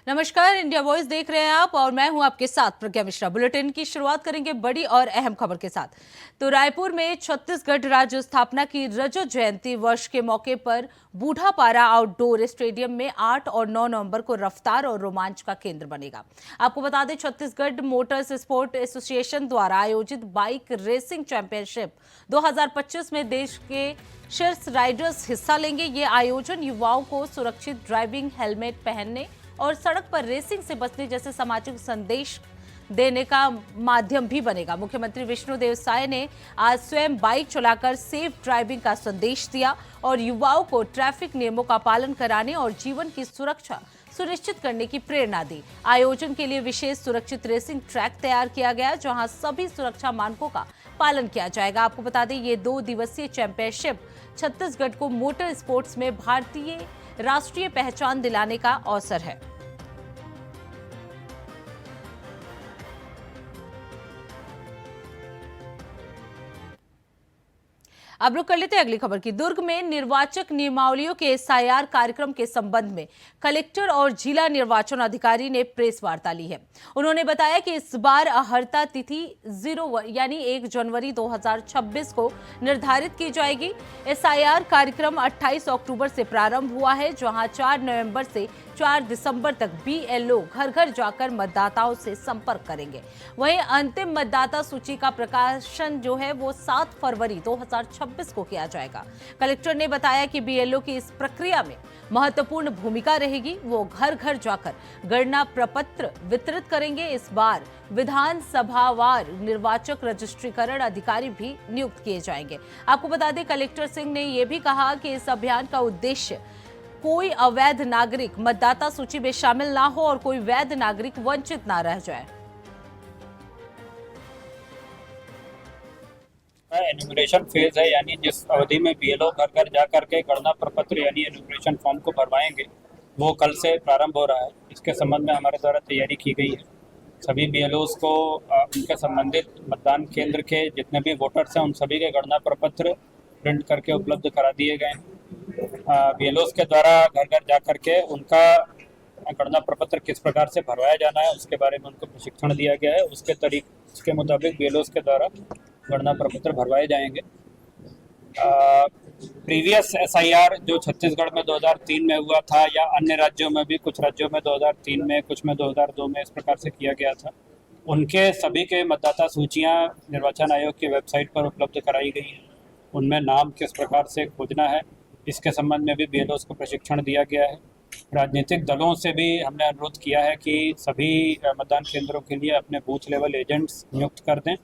नमस्कार, India voice देख रहे हैं आप और मैं हूं आपके साथ प्रज्ञा मिश्रा। बुलेटिन की शुरुआत करेंगे बड़ी और अहम खबर के साथ। तो रायपुर में छत्तीसगढ़ राज्य स्थापना की रजत जयंती वर्ष के मौके पर बूढ़ापारा आउटडोर स्टेडियम में 8 और 9 नवंबर को रफ्तार और रोमांच का केंद्र बनेगा। आपको बता दें, छत्तीसगढ़ मोटर्स स्पोर्ट एसोसिएशन द्वारा आयोजित बाइक रेसिंग चैंपियनशिप 2025 में देश के शीर्ष राइडर्स हिस्सा लेंगे। ये आयोजन युवाओं को सुरक्षित ड्राइविंग, हेलमेट पहनने और सड़क पर रेसिंग से बचने जैसे सामाजिक संदेश देने का माध्यम भी बनेगा। मुख्यमंत्री विष्णुदेव साय ने आज स्वयं बाइक चलाकर सेफ ड्राइविंग का संदेश दिया और युवाओं को ट्रैफिक नियमों का पालन कराने और जीवन की सुरक्षा सुनिश्चित करने की प्रेरणा दी। आयोजन के लिए विशेष सुरक्षित रेसिंग ट्रैक तैयार किया गया, जहां सभी सुरक्षा मानकों का पालन किया जाएगा। आपको बता दें, ये 2 दिवसीय चैंपियनशिप छत्तीसगढ़ को मोटर स्पोर्ट्स में भारतीय राष्ट्रीय पहचान दिलाने का अवसर है। अब रुक कर लेते हैं अगली खबर की। दुर्ग में निर्वाचक नियमावलियों के एसआईआर कार्यक्रम के संबंध में कलेक्टर और जिला निर्वाचन अधिकारी ने प्रेस वार्ता ली है। उन्होंने बताया कि इस बार अहर्ता तिथि 1 जनवरी 2026 को निर्धारित की जाएगी। एसआईआर कार्यक्रम 28 अक्टूबर से प्रारंभ हुआ है, जहां 4 नवंबर से 4 दिसंबर तक बीएलओ घर घर जाकर मतदाताओं से संपर्क करेंगे। वहीं अंतिम मतदाता सूची का प्रकाशन जो है वो 7 फरवरी 2026 को किया जाएगा। कलेक्टर ने बताया कि बीएलओ की इस प्रक्रिया में महत्वपूर्ण भूमिका रहेगी। वो घर घर जाकर गणना प्रपत्र वितरित करेंगे। इस बार विधानसभावार निर्वाचक रजिस्ट्रीकरण अधिकारी भी नियुक्त किए जाएंगे। आपको बता दें, कलेक्टर सिंह ने यह भी कहा कि इस अभियान का उद्देश्य कोई अवैध नागरिक मतदाता सूची में शामिल ना हो और कोई वैध नागरिक वंचित ना रह जाए। एन्यूमरेशन फेज है, यानी जिस अवधि में बीएलओ घर घर जा करके गणना प्रपत्र यानी एन्यूमरेशन फॉर्म को भरवाएंगे, वो कल से प्रारंभ हो रहा है। इसके संबंध में हमारे द्वारा तैयारी की गई है। सभी बीएलओस को उनके संबंधित मतदान केंद्र के जितने भी वोटर्स हैं उन सभी के गणना प्रपत्र प्रिंट करके उपलब्ध करा दिए गए हैं। बीएलओस के द्वारा घर घर जा करके उनका गणना प्रपत्र किस प्रकार से भरवाया जाना है उसके बारे में उनको प्रशिक्षण दिया गया है। उसके मुताबिक बीएलओस के द्वारा गणना प्रपत्र भरवाए जाएंगे। प्रीवियस एसआईआर जो छत्तीसगढ़ में 2003 में हुआ था, या अन्य राज्यों में भी, कुछ राज्यों में 2003 में, कुछ में 2002 में, इस प्रकार से किया गया था। उनके सभी के मतदाता सूचियां निर्वाचन आयोग की वेबसाइट पर उपलब्ध कराई गई हैं। उनमें नाम किस प्रकार से खोजना है इसके संबंध में भी बीएलओस को प्रशिक्षण दिया गया है। राजनीतिक दलों से भी हमने अनुरोध किया है कि सभी मतदान केंद्रों के लिए अपने बूथ लेवल एजेंट्स नियुक्त कर दें।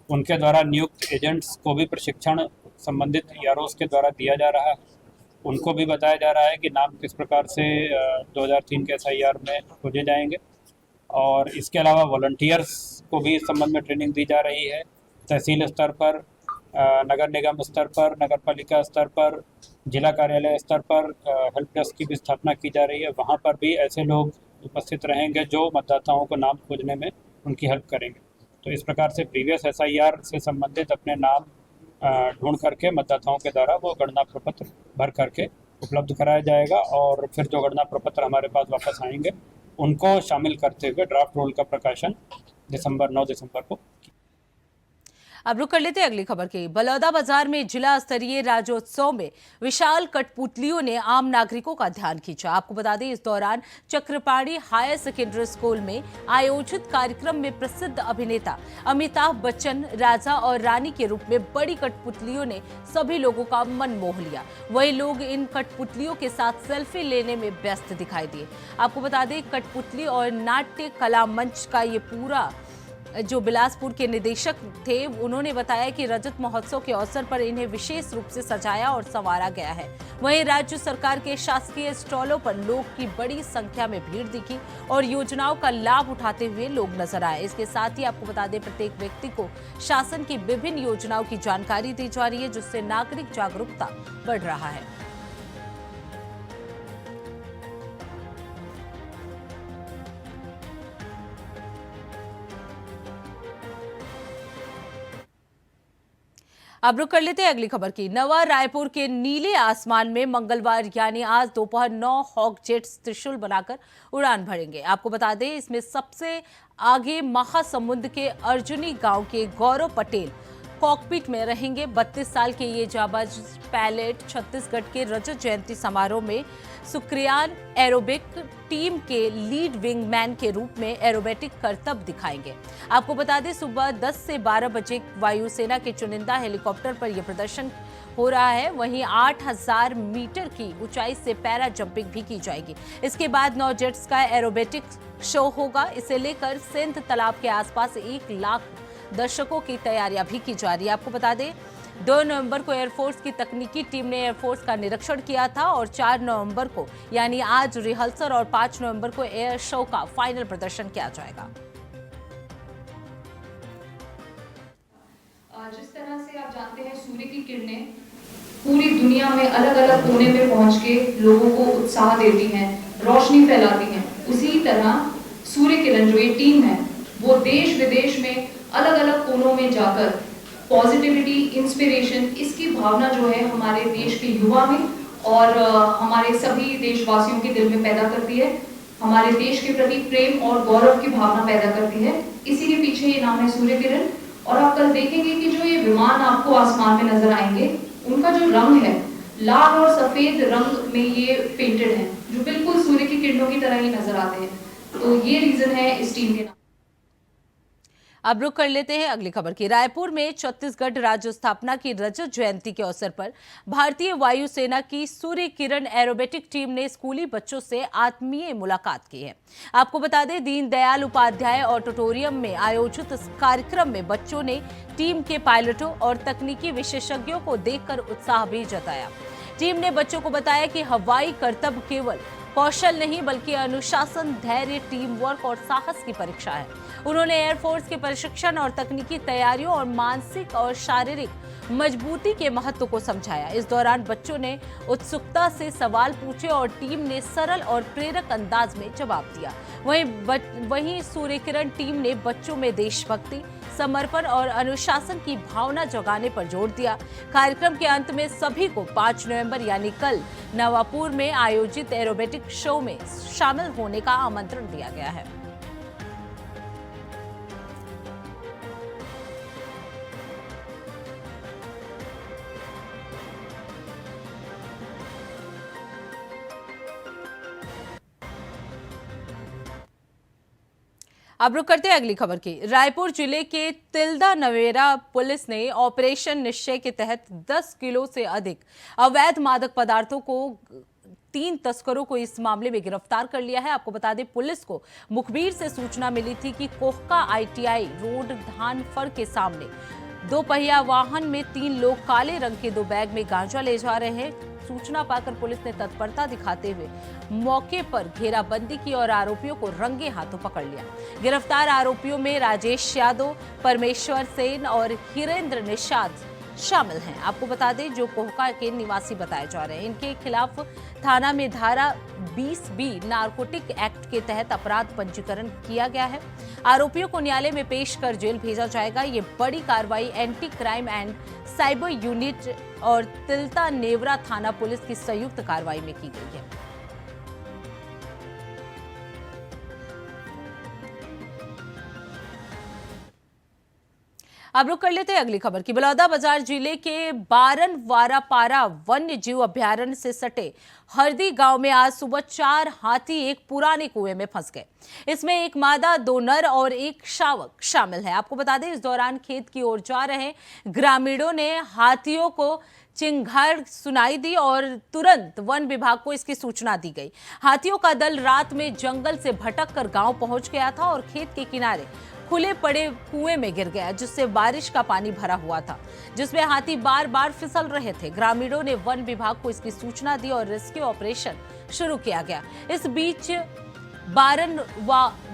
उनके द्वारा नियुक्त एजेंट्स को भी प्रशिक्षण संबंधित ईआरओस के द्वारा दिया जा रहा है। उनको भी बताया जा रहा है कि नाम किस प्रकार से 2003 के एसआईआर में खोजे जाएंगे। और इसके अलावा वॉलंटियर्स को भी इस संबंध में ट्रेनिंग दी जा रही है। तहसील स्तर पर, नगर निगम स्तर पर, नगर पालिका स्तर पर, जिला कार्यालय स्तर पर हेल्प डेस्क की भी स्थापना की जा रही है। वहाँ पर भी ऐसे लोग उपस्थित रहेंगे जो मतदाताओं को नाम खोजने में उनकी हेल्प करेंगे। तो इस प्रकार से प्रीवियस एसआईआर से संबंधित अपने नाम ढूंढ करके मतदाताओं के द्वारा वो गणना प्रपत्र भर करके उपलब्ध कराया जाएगा। और फिर जो गणना प्रपत्र हमारे पास वापस आएंगे उनको शामिल करते हुए ड्राफ्ट रोल का प्रकाशन 9 दिसंबर को। अब रुक कर लेते हैं अगली खबर की। बलौदाबाजार में जिला स्तरीय राज्योत्सव में विशाल कठपुतलियों ने आम नागरिकों का ध्यान खींचा। आपको बता दें, इस दौरान चक्रपाणी हायर सेकेंडरी स्कूल में आयोजित कार्यक्रम में प्रसिद्ध अभिनेता अमिताभ बच्चन राजा और रानी के रूप में बड़ी कठपुतलियों ने सभी लोगों का मन मोह लिया। वही लोग इन कठपुतलियों के साथ सेल्फी लेने में व्यस्त दिखाई दिए। आपको बता दें, कठपुतली और नाट्य कला मंच का ये पूरा जो बिलासपुर के निदेशक थे, उन्होंने बताया कि रजत महोत्सव के अवसर पर इन्हें विशेष रूप से सजाया और संवारा गया है। वहीं राज्य सरकार के शासकीय स्टॉलों पर लोग की बड़ी संख्या में भीड़ दिखी और योजनाओं का लाभ उठाते हुए लोग नजर आए। इसके साथ ही आपको बता दें, प्रत्येक व्यक्ति को शासन की विभिन्न योजनाओं की जानकारी दी जा रही है, जिससे नागरिक जागरूकता बढ़ रहा है। अब रुक कर लेते हैं अगली खबर की। नवा रायपुर के नीले आसमान में मंगलवार यानी आज दोपहर 9 हॉक जेट्स त्रिशूल बनाकर उड़ान भरेंगे। आपको बता दें, इसमें सबसे आगे महासमुंद के अर्जुनी गांव के गौरव पटेल कॉकपिट में रहेंगे। 32 साल के ये जाबाज पायलट छत्तीसगढ़ के रजत जयंती समारोह में सुक्रियान एरोबिक टीम के लीड विंग मैन के रूप में एरोबेटिक करतब दिखाएंगे। आपको बता दें, सुबह 10 से 12 बजे वायुसेना के चुनिंदा हेलीकॉप्टर पर यह प्रदर्शन हो रहा है। वहीं 8000 मीटर की ऊंचाई से पैरा जंपिंग भी की जाएगी। इसके बाद 9 जेट्स का एरोबेटिक शो होगा। इसे लेकर सिंध तालाब के आसपास 1 लाख दर्शकों की तैयारियां भी की जा रही है। आपको बता दें, 2 नवंबर को एयरफोर्स की तकनीकी टीम ने एयरफोर्स का निरीक्षण किया था और 4 नवंबर को यानी आज रिहर्सल और 5 नवंबर को एयर शो का फाइनल प्रदर्शन किया जाएगा। जिस तरह से आप जानते हैं, सूर्य की किरणें पूरी दुनिया में अलग अलग कोने में पहुंच के लोगों को उत्साह देती हैं, रोशनी फैलाती हैं। उसी तरह सूर्य किरण जो ये टीम है वो देश विदेश में अलग अलग कोनों में जाकर पॉजिटिविटी, इंस्पिरेशन, इसकी भावना जो है हमारे देश के युवा में और हमारे सभी देशवासियों के दिल में पैदा करती है। हमारे देश के प्रति प्रेम और गौरव की भावना पैदा करती है। इसी के पीछे ये नाम है सूर्य किरण। और आप कल देखेंगे कि जो ये विमान आपको आसमान में नजर आएंगे, उनका जो रंग है लाल और सफेद रंग में ये पेंटेड है, जो बिल्कुल सूर्य की किरणों की तरह ही नजर आते हैं। तो ये रीजन है इस टीम के नाम। अब रुक कर लेते हैं अगली खबर की। रायपुर में छत्तीसगढ़ राज्य स्थापना की रजत जयंती के अवसर पर भारतीय वायुसेना की सूर्य किरण एरोबेटिक टीम ने स्कूली बच्चों से आत्मीय मुलाकात की है। आपको बता दें, दीनदयाल उपाध्याय ऑडिटोरियम में आयोजित इस कार्यक्रम में बच्चों ने टीम के पायलटों और तकनीकी विशेषज्ञों को देखकर उत्साह भी जताया। टीम ने बच्चों को बताया कि हवाई करतब केवल कौशल नहीं बल्कि अनुशासन, धैर्य, टीम वर्क और साहस की परीक्षा है। उन्होंने एयरफोर्स के प्रशिक्षण और तकनीकी तैयारियों और मानसिक और शारीरिक मजबूती के महत्व को समझाया। इस दौरान बच्चों ने उत्सुकता से सवाल पूछे और टीम ने सरल और प्रेरक अंदाज में जवाब दिया। वहीं सूर्य किरण टीम ने बच्चों में देशभक्ति, समर्पण और अनुशासन की भावना जगाने पर जोर दिया। कार्यक्रम के अंत में सभी को 5 नवंबर यानी कल नवापुर में आयोजित एरोबेटिक शो में शामिल होने का आमंत्रण दिया गया है। अब रुक करते हैं अगली खबर की। रायपुर जिले के तिल्दा नवेरा पुलिस ने ऑपरेशन निश्चय के तहत 10 किलो से अधिक अवैध मादक पदार्थों को 3 तस्करों को इस मामले में गिरफ्तार कर लिया है। आपको बता दें, पुलिस को मुखबिर से सूचना मिली थी कि कोहका ITI रोड धानफड़ के सामने 2 पहिया वाहन में 3 लोग काले रंग के 2 बैग में गांजा ले जा रहे हैं। सूचना पाकर पुलिस ने तत्परता दिखाते हुए मौके पर घेराबंदी की और आरोपियों को रंगे हाथों पकड़ लिया। गिरफ्तार आरोपियों में राजेश यादव, परमेश्वर सेन और हिरेंद्र निषाद शामिल हैं। आपको बता दें, जो कोहका के निवासी बताए जा रहे हैं। इनके खिलाफ थाना में धारा 20B नारकोटिक एक्ट के तहत अपराध पंजीकरण किया गया है। आरोपियों को न्यायालय में पेश कर जेल भेजा जाएगा। ये बड़ी कार्रवाई anti crime and cyber unit और तिल्दा नेवरा थाना पुलिस की संयुक्त कार्रवाई में की गई है। अब रुक कर लेते हैं अगली खबर की। बलौदाबाजार जिले के बारनवारापारा वन्य जीव अभ्यारण्य से सटे हरदी गांव में आज सुबह 4 हाथी एक पुराने कुएं में फंस गए। इसमें एक मादा, 2 नर और एक शावक शामिल है। आपको बता दें, इस दौरान खेत की ओर जा रहे ग्रामीणों ने हाथियों को चिंगार सुनाई दी और तुरंत वन विभाग को इसकी सूचना दी गई। हाथियों का दल रात में जंगल से भटक कर गांव पहुंच गया था और खेत के किनारे खुले पड़े कुएं में गिर गया, जिससे बारिश का पानी भरा हुआ था, जिसमें हाथी बार बार फिसल रहे थे। ग्रामीणों ने वन विभाग को इसकी सूचना दी और रेस्क्यू ऑपरेशन शुरू किया गया। इस बीच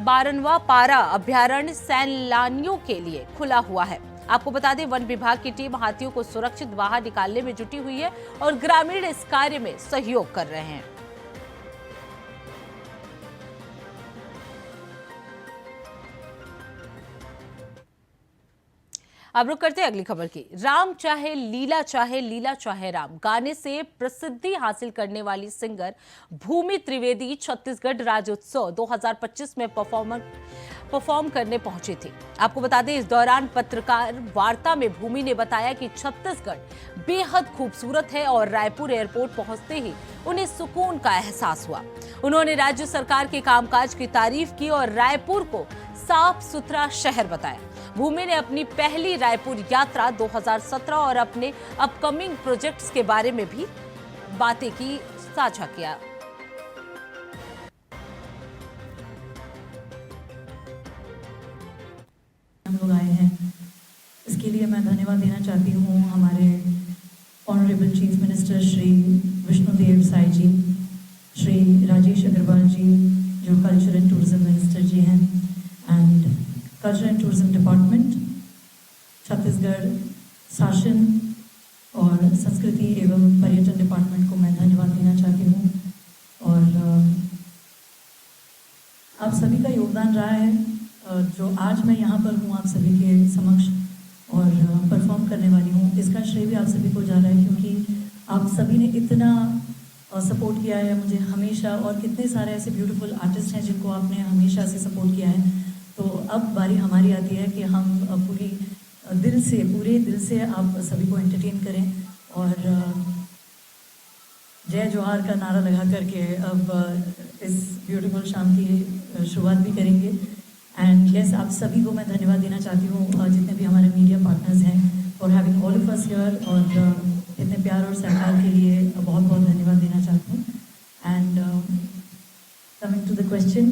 बारनवापारा अभ्यारण्य सैलानियों के लिए खुला हुआ है। आपको बता दें, वन विभाग की टीम हाथियों को सुरक्षित बाहर निकालने में जुटी हुई है और ग्रामीण इस कार्य में सहयोग कर रहे हैं। अब रुक करते हैं अगली खबर की। राम चाहे लीला चाहे राम गाने से प्रसिद्धि हासिल करने वाली सिंगर भूमि त्रिवेदी छत्तीसगढ़ राज्योत्सव 2025 में परफॉर्म करने पहुंची थी। आपको बता दें, इस दौरान पत्रकार वार्ता में भूमि ने बताया कि छत्तीसगढ़ बेहद खूबसूरत है और रायपुर एयरपोर्ट पहुंचते ही उन्हें सुकून का एहसास हुआ। उन्होंने राज्य सरकार के कामकाज की तारीफ की और रायपुर को साफ सुथरा शहर बताया। भूमि ने अपनी पहली रायपुर यात्रा 2017 और अपने अपकमिंग प्रोजेक्ट्स के बारे में भी बातें की, साझा किया। हम लोग आए हैं, इसके लिए मैं धन्यवाद देना चाहती हूँ हमारे honourable chief minister Shri Vishnudeo Sai ji, Shri Rajesh Agrawal ji जो culture and tourism minister ji हैं, and culture and tourism department, Chhattisgarh शासन और संस्कृति एवं पर्यटन डिपार्टमेंट को मैं धन्यवाद देना चाहती हूँ। और आप सभी का योगदान रहा है जो आज मैं यहाँ पर हूँ आप सभी के समक्ष और परफॉर्म करने वाली हूँ। इसका श्रेय भी आप सभी को जा रहा है क्योंकि आप सभी ने इतना सपोर्ट किया है मुझे हमेशा, और कितने सारे ऐसे ब्यूटीफुल आर्टिस्ट हैं जिनको आपने हमेशा से सपोर्ट किया है। तो अब बारी हमारी आती है कि हम पूरे दिल से आप सभी को एंटरटेन करें और जय जोहार का नारा लगा करके अब इस ब्यूटीफुल शाम की शुरुआत भी करेंगे। एंड यस, आप सभी को मैं धन्यवाद देना चाहती हूँ, जितने भी हमारे मीडिया पार्टनर्स हैं, for having all of us here, और इतने प्यार और सहकार के लिए बहुत बहुत धन्यवाद देना चाहती हूँ। And coming to the question,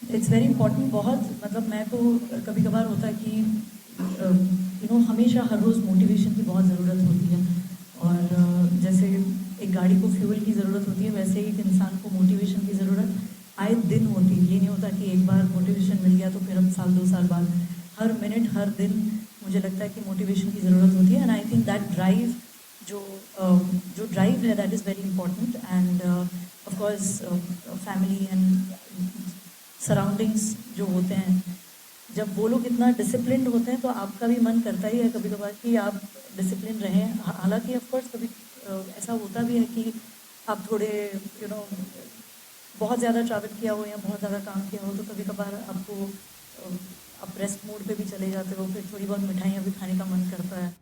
it's very important. बहुत मतलब मैं तो कभी कभार होता है कि हमेशा हर रोज़ मोटिवेशन की बहुत ज़रूरत होती है, और जैसे एक गाड़ी को फ्यूल की ज़रूरत होती है वैसे ही एक इंसान को मोटिवेशन की ज़रूरत आए दिन होती है। ये नहीं होता कि एक बार मोटिवेशन मिल गया तो फिर अब साल 2 साल बाद, हर मिनट हर दिन मुझे लगता है कि मोटिवेशन की ज़रूरत होती है। And I think that drive जो ड्राइव है that is very important. End of course family and surroundings जो होते हैं, जब वो लोग इतना डिसिप्लिन्ड होते हैं तो आपका भी मन करता ही है कभी कभार कि आप डिसिप्लिन रहें। हालांकि ऑफ कोर्स कभी ऐसा होता भी है कि आप थोड़े बहुत ज़्यादा ट्रैवल किया हो या बहुत ज़्यादा काम किया हो तो कभी कभार आपको आप रेस्ट मोड पे भी चले जाते हो, फिर थोड़ी बहुत मिठाइयाँ भी खाने का मन करता है।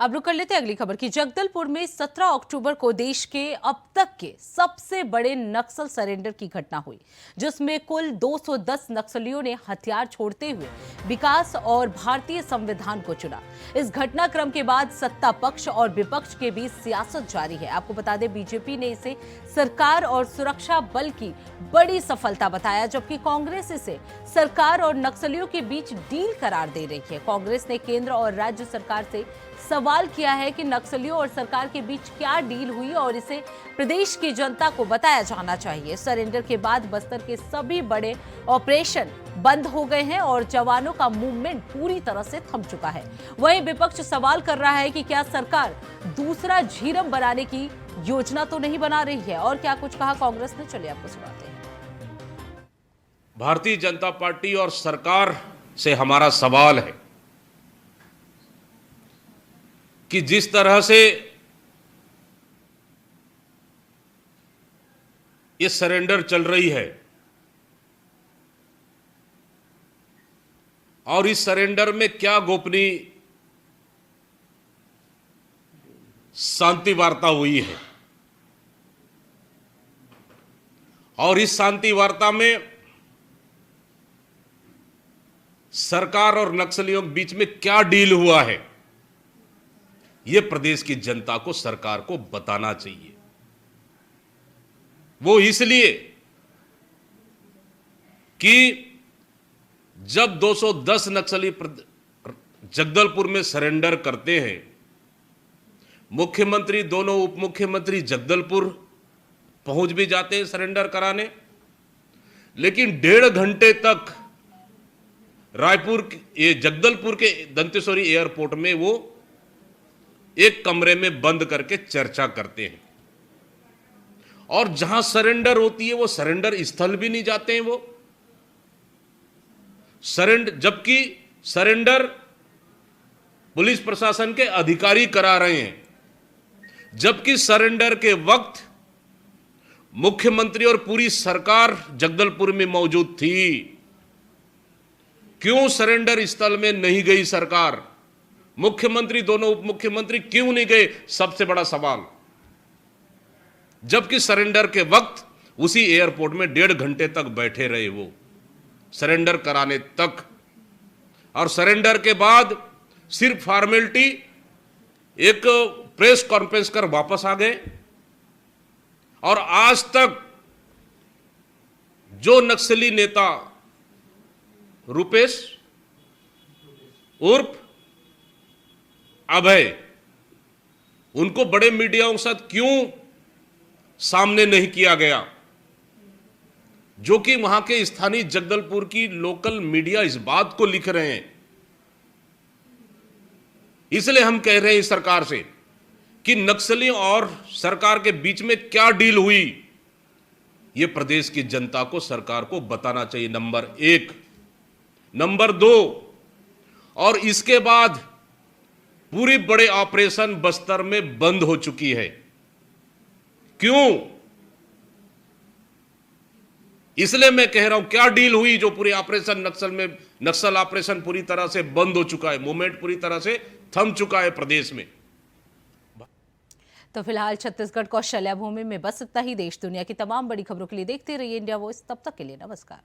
अब रुक कर लेते हैं अगली खबर की। जगदलपुर में 17 अक्टूबर को देश के अब तक के सबसे बड़े नक्सल सरेंडर की घटना हुई, जिसमें कुल 210 नक्सलियों ने हथियार छोड़ते हुए विकास और भारतीय संविधान को चुना। इस घटनाक्रम के बाद सत्ता पक्ष और विपक्ष के बीच सियासत जारी है। आपको बता दें, बीजेपी ने इसे सरकार और सुरक्षा बल की बड़ी सफलता बताया, जबकि कांग्रेस इसे सरकार और नक्सलियों के बीच डील करार दे रही है। कांग्रेस ने केंद्र और राज्य सरकार से सवाल किया है कि नक्सलियों और सरकार के बीच क्या डील हुई और इसे प्रदेश की जनता को बताया जाना चाहिए। सरेंडर के बाद बस्तर के सभी बड़े ऑपरेशन बंद हो गए हैं और जवानों का मूवमेंट पूरी तरह से थम चुका है। वहीं विपक्ष सवाल कर रहा है कि क्या सरकार दूसरा झीरम बनाने की योजना तो नहीं बना रही है, और क्या कुछ कहा कांग्रेस ने, चलिए आपको सुनाते हैं। भारतीय जनता पार्टी और सरकार से हमारा सवाल है कि जिस तरह से ये सरेंडर चल रही है और इस सरेंडर में क्या गोपनीय शांति वार्ता हुई है और इस शांति वार्ता में सरकार और नक्सलियों के बीच में क्या डील हुआ है, यह प्रदेश की जनता को, सरकार को बताना चाहिए। वो इसलिए कि जब 210 नक्सली जगदलपुर में सरेंडर करते हैं, मुख्यमंत्री, दोनों उप मुख्यमंत्री जगदलपुर पहुंच भी जाते हैं सरेंडर कराने, लेकिन 1.5 घंटे तक जगदलपुर के दंतेश्वरी एयरपोर्ट में वो एक कमरे में बंद करके चर्चा करते हैं और जहां सरेंडर होती है वो सरेंडर स्थल भी नहीं जाते हैं वो सरेंडर, जबकि सरेंडर पुलिस प्रशासन के अधिकारी करा रहे हैं, जबकि सरेंडर के वक्त मुख्यमंत्री और पूरी सरकार जगदलपुर में मौजूद थी। क्यों सरेंडर स्थल में नहीं गई सरकार? मुख्यमंत्री, दोनों उप मुख्यमंत्री क्यों नहीं गए? सबसे बड़ा सवाल। जबकि सरेंडर के वक्त उसी एयरपोर्ट में 1.5 घंटे तक बैठे रहे वो, सरेंडर कराने तक। और सरेंडर के बाद सिर्फ फॉर्मेलिटी, एक प्रेस कॉन्फ्रेंस कर वापस आ गए। और आज तक जो नक्सली नेता रुपेश उर्फ अभय, उनको बड़े मीडियाओं के साथ क्यों सामने नहीं किया गया? जो कि वहां के स्थानीय जगदलपुर की लोकल मीडिया इस बात को लिख रहे हैं। इसलिए हम कह रहे हैं इस सरकार से कि नक्सलियों और सरकार के बीच में क्या डील हुई, यह प्रदेश की जनता को, सरकार को बताना चाहिए, नंबर 1। नंबर 2, और इसके बाद पूरी बड़े ऑपरेशन बस्तर में बंद हो चुकी है। क्यों? इसलिए मैं कह रहा हूं, क्या डील हुई जो पूरी ऑपरेशन नक्सल ऑपरेशन पूरी तरह से बंद हो चुका है, मूवमेंट पूरी तरह से थम चुका है प्रदेश में। तो फिलहाल छत्तीसगढ़ कौशल्या भूमि में बस इतना ही। देश दुनिया की तमाम बड़ी खबरों के लिए देखते रहिए इंडिया वॉइस। तब तक के लिए नमस्कार।